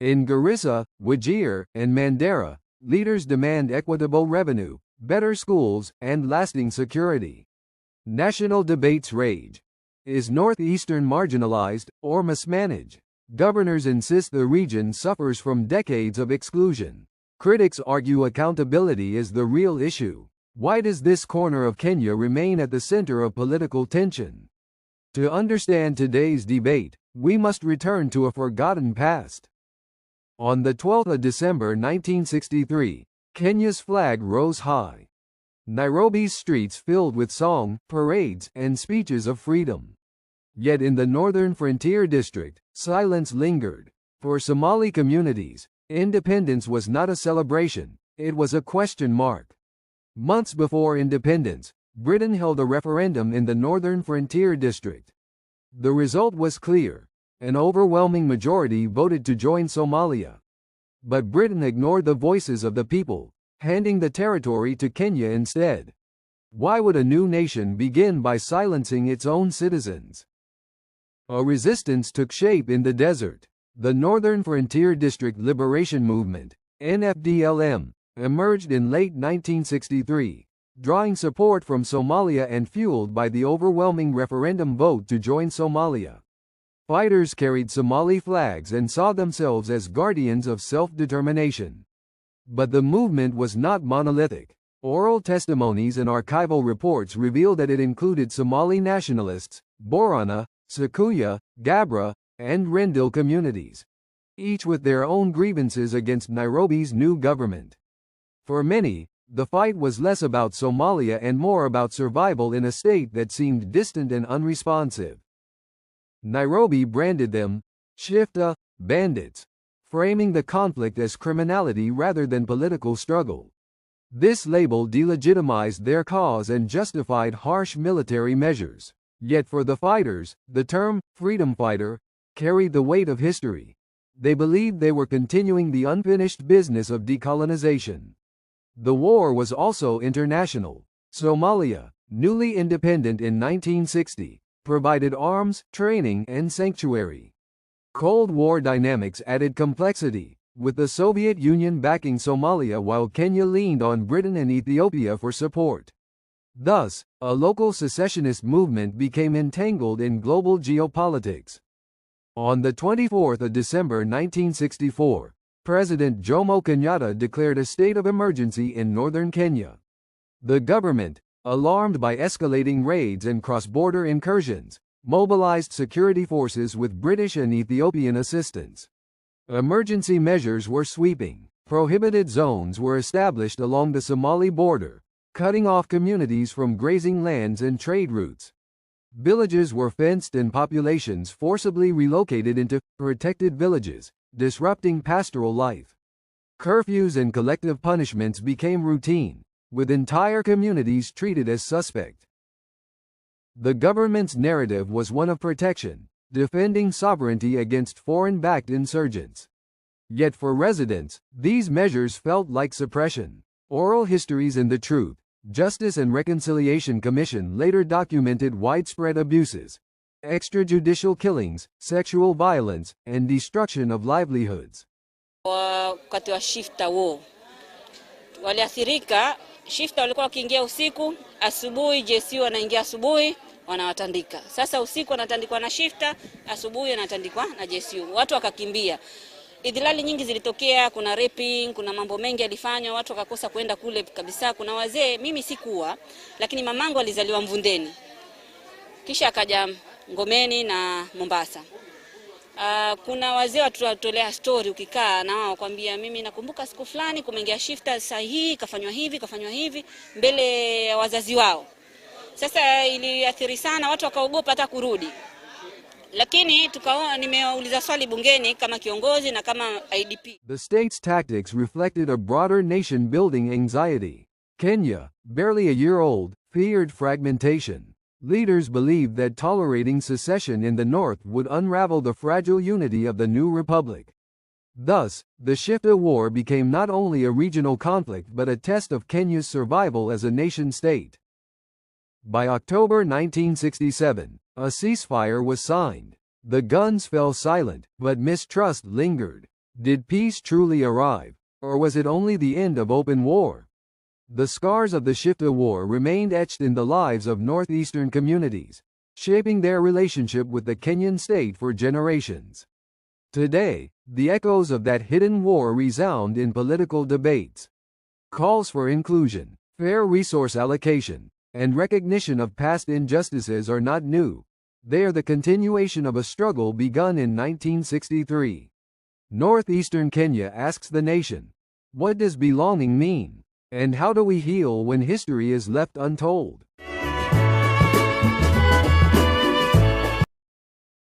In Garissa, Wajir, and Mandera, leaders demand equitable revenue, better schools, and lasting security. National debates rage. Is Northeastern marginalized or mismanaged? Governors insist the region suffers from decades of exclusion. Critics argue accountability is the real issue. Why does this corner of Kenya remain at the center of political tension? To understand today's debate, we must return to a forgotten past. On the 12th of December 1963, Kenya's flag rose high. Nairobi's streets filled with song, parades, and speeches of freedom. Yet in the northern frontier district, silence lingered. For Somali communities, independence was not a celebration, it was a question mark. Months before independence, Britain held a referendum in the northern frontier district. The result was clear. An overwhelming majority voted to join Somalia. But Britain ignored the voices of the people, handing the territory to Kenya instead. Why would a new nation begin by silencing its own citizens? A resistance took shape in the desert. The Northern Frontier District Liberation Movement, NFDLM, emerged in late 1963, drawing support from Somalia and fueled by the overwhelming referendum vote to join Somalia. Fighters carried Somali flags and saw themselves as guardians of self-determination. But the movement was not monolithic. Oral testimonies and archival reports reveal that it included Somali nationalists, Borana, Sakuya, Gabra, and Rendille communities, each with their own grievances against Nairobi's new government. For many, the fight was less about Somalia and more about survival in a state that seemed distant and unresponsive. Nairobi branded them SHIFTA, bandits, framing the conflict as criminality rather than political struggle. This label delegitimized their cause and justified harsh military measures. Yet for the fighters, the term freedom fighter carried the weight of history. They believed they were continuing the unfinished business of decolonization. The war was also international. Somalia, newly independent in 1960, provided arms, training, and sanctuary. Cold War dynamics added complexity, with the Soviet Union backing Somalia while Kenya leaned on Britain and Ethiopia for support. Thus, a local secessionist movement became entangled in global geopolitics. On the 24th of December 1964, President Jomo Kenyatta declared a state of emergency in northern Kenya. The government, alarmed by escalating raids and cross-border incursions, mobilized security forces with British and Ethiopian assistance. Emergency measures were sweeping. Prohibited zones were established along the Somali border, cutting off communities from grazing lands and trade routes. Villages were fenced and populations forcibly relocated into protected villages, disrupting pastoral life. Curfews and collective punishments became routine, with entire communities treated as suspect. The government's narrative was one of protection, defending sovereignty against foreign-backed insurgents. Yet for residents, these measures felt like suppression. Oral Histories and the Truth, Justice and Reconciliation Commission later documented widespread abuses, extrajudicial killings, sexual violence, and destruction of livelihoods. Wakati wa SHIFTA war, waliathirika. SHIFTA walikuwa wakiingia usiku, asubuhi JSU wanaingia asubuhi, wanawatandika. Sasa usiku wanatandikwa na SHIFTA, asubuhi wanatandikwa na JSU. Watu wakakimbia. Idhilali nyingi zilitokea, kuna raping, kuna mambo mengi yalifanywa, watu wakakosa kwenda kule kabisa. Kuna wazee, mimi sikuwa, lakini mamangu alizaliwa Mvundeni. Kisha akaja Ngomeni na Mombasa. Kuna wazee watutolea story ukikaa na wao kwambia mimi nakumbuka siku fulani kumeingia SHIFTA sahihi kafanywa hivi mbele ya wazazi wao. Sasa iliathiri sana, watu wakaogopa hata kurudi. Lakini tukaona, nimeuliza swali bungeni kama kiongozi na kama IDP. The state's tactics reflected a broader nation-building anxiety. Kenya, barely a year old, feared fragmentation. Leaders believed that tolerating secession in the north would unravel the fragile unity of the new republic. Thus, the SHIFTA war became not only a regional conflict but a test of Kenya's survival as a nation-state. By October 1967, a ceasefire was signed. The guns fell silent, but mistrust lingered. Did peace truly arrive, or was it only the end of open war? The scars of the SHIFTA war remained etched in the lives of northeastern communities, shaping their relationship with the Kenyan state for generations. Today, the echoes of that hidden war resound in political debates. Calls for inclusion, fair resource allocation, and recognition of past injustices are not new. They are the continuation of a struggle begun in 1963. Northeastern Kenya asks the nation, what does belonging mean? And how do we heal when history is left untold?